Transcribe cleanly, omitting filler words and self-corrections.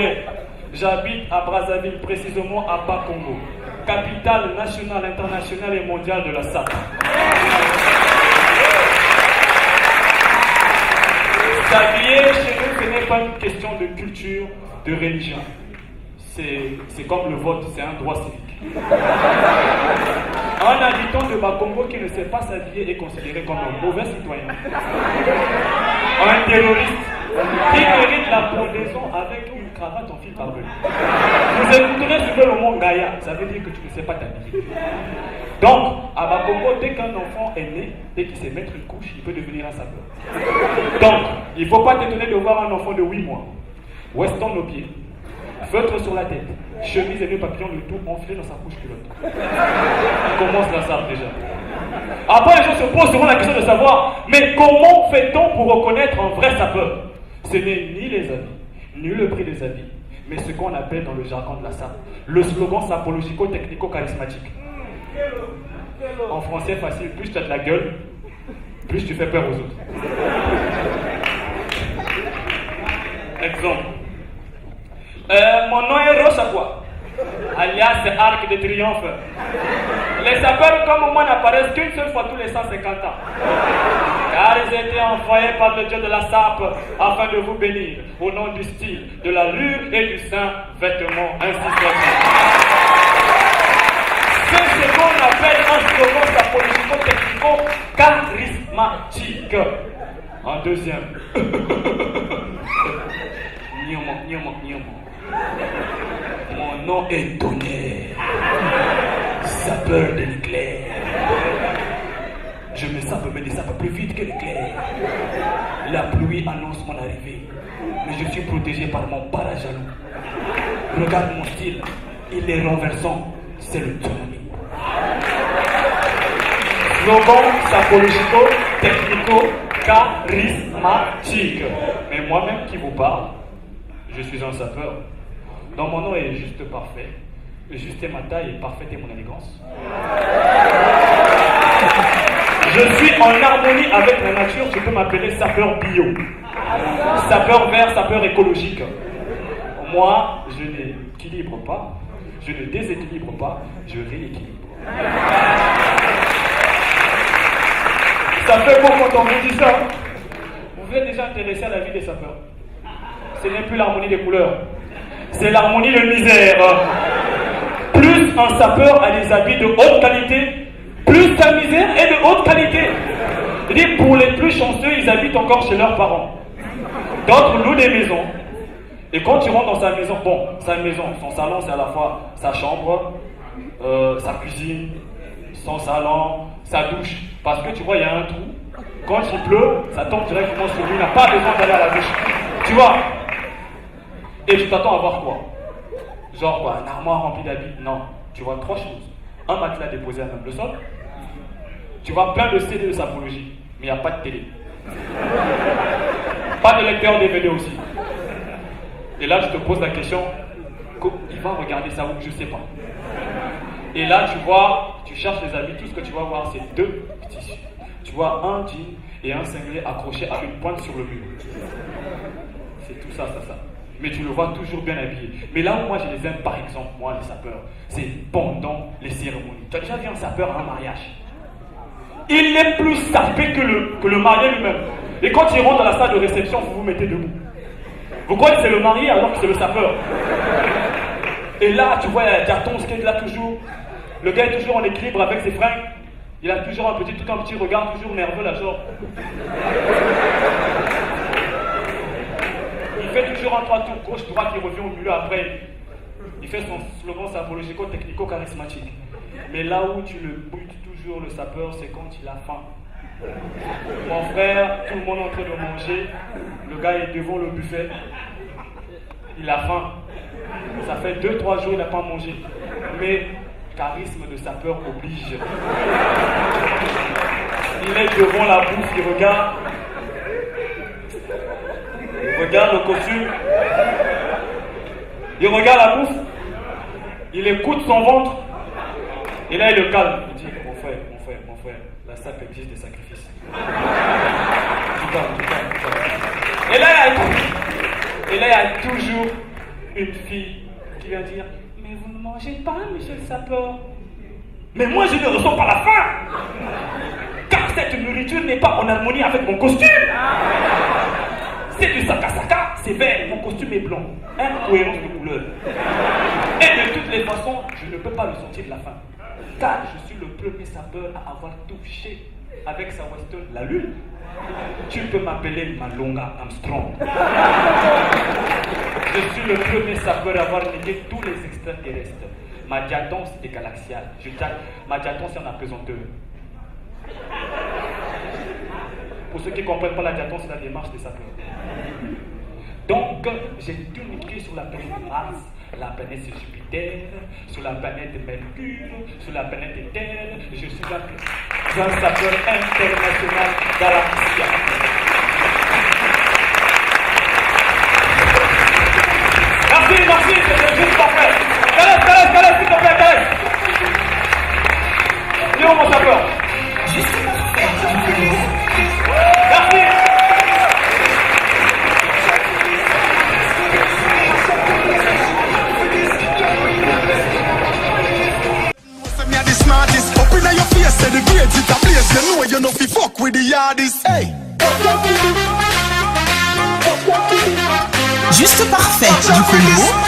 Congolais. J'habite à Brazzaville, précisément à Bakongo, capitale nationale, internationale et mondiale de la SAP. S'habiller chez nous, ce n'est pas une question de culture, de religion. C'est comme le vote, c'est un droit civique. Un habitant de Bakongo qui ne sait pas s'habiller est considéré comme un mauvais citoyen. Un terroriste qui mérite la pendaison avec une cravate en fil par-bleu. Vous écouterez souvent le mot Gaïa, ça veut dire que tu ne sais pas t'habiller. Donc, à Bakongo, dès qu'un enfant est né, dès qu'il sait mettre une couche, il peut devenir un sapeur. Donc, il ne faut pas t'étonner de voir un enfant de 8 mois, weston aux pieds, feutre sur la tête, chemise et nœud papillon, le tout enflé dans sa couche culotte. On commence la sape déjà. Après, les gens se posent souvent la question de savoir, mais comment fait-on pour reconnaître un vrai sapeur? Ce n'est ni les habits, ni le prix des habits, mais ce qu'on appelle dans le jargon de la sape, le slogan sapologico-technico-charismatique. En français facile, plus tu as de la gueule, plus tu fais peur aux autres. Exemple. Mon nom est Rochapua, alias Arc de Triomphe. Les sapeurs comme moi n'apparaissent qu'une seule fois tous les 150 ans. Car ils étaient envoyés par le Dieu de la sape afin de vous bénir au nom du style, de la lure et du saint vêtement, ainsi soit-il. C'est ce qu'on appelle un slogan sapologico-technico-charismatique. En deuxième. Mon nom est Tonnerre, sapeur de l'éclair. Je me sape, mais les sapes plus vite que l'éclair. La pluie annonce mon arrivée, mais je suis protégé par mon parajaloux. Regarde mon style, il est renversant, c'est le tsunami. Slogan sapologico, technico, charismatique. Mais moi-même qui vous parle, je suis un sapeur. Donc mon nom est juste parfait. Juste est ma taille et parfaite est mon élégance. Je suis en harmonie avec la nature, je peux m'appeler sapeur bio. Sapeur vert, sapeur écologique. Moi, je n'équilibre pas, je ne déséquilibre pas, je rééquilibre. Ça fait beau quand on vous dit ça. Vous êtes déjà intéressé à la vie des sapeurs. Ce n'est plus l'harmonie des couleurs, c'est l'harmonie de misère. Plus un sapeur a des habits de haute qualité, plus sa misère est de haute qualité. C'est-à-dire pour les plus chanceux, ils habitent encore chez leurs parents. D'autres louent des maisons. Et quand tu rentres dans sa maison, son salon c'est à la fois sa chambre, sa cuisine, son salon, sa douche. Parce que tu vois, il y a un trou. Quand il pleut, ça tombe directement sur lui, il n'a pas besoin d'aller à la douche. Tu vois? Et tu t'attends à voir quoi? Genre quoi? Un armoire rempli d'habits? Non. Tu vois 3 choses. Un matelas déposé à même le sol. Tu vois plein de CD de sapologie, mais il n'y a pas de télé. Pas de lecteur DVD aussi. Et là, je te pose la question, il va regarder ça où? Je sais pas. Et là, tu vois, tu cherches les habits, tout ce que tu vas voir, c'est 2 tissus. Tu vois un jean et un singlet accroché à une pointe sur le mur. C'est tout ça. Mais tu le vois toujours bien habillé. Mais là où moi je les aime, par exemple, moi les sapeurs, c'est pendant les cérémonies. Tu as déjà vu un sapeur à un mariage? Il est plus sapé que le marié lui-même. Et quand il rentre dans la salle de réception, vous vous mettez debout. Vous croyez que c'est le marié alors que c'est le sapeur? Et là, tu vois, il y a Diaton qui est là toujours. Le gars est toujours en équilibre avec ses fringues. Il a toujours un petit regard, toujours nerveux là, genre. Il fait toujours un 3 tours gauche-droite, il revient au milieu après. Il fait son slogan sapologico-technico-charismatique. Mais là où tu le butes toujours, le sapeur, c'est quand il a faim. Mon frère, tout le monde est en train de manger. Le gars est devant le buffet. Il a faim. Ça fait 2-3 jours, il n'a pas mangé. Mais charisme de sapeur oblige. Il est devant la bouffe, il regarde. Il regarde le costume. Il regarde la bouffe. Il écoute son ventre. Et là, il le calme. Il dit, mon frère, la sape exige des sacrifices. Du calme. Et là, il y a toujours une fille qui vient dire « Mais vous ne mangez pas, monsieur le sapeur ?» Mais moi, je ne ressens pas la faim, car cette nourriture n'est pas en harmonie avec mon costume. C'est du saka-saka, c'est vert, mon costume est blanc. Incohérence de couleur. Et de toutes les façons, je ne peux pas le sentir de la faim, car je suis le premier sapeur à avoir touché avec sa Weston la lune. Tu peux m'appeler Malonga Armstrong. Je suis le premier sapeur à avoir niqué tous les extraterrestres. Ma diatance est galaxiale. Ma diatance est en apesanteur. Pour ceux qui ne comprennent pas la diatance, c'est la démarche des sapeurs. Donc, j'ai tout niqué sur la planète Mars, la planète Jupiter, sur la planète Mercure, sur la planète Terre. Je suis un sapeur international galaxien. Merci, c'est juste parfait. Calais, s'il te plaît, Calais. Il est où mon sapeur? Merci. Juste parfait du Congo.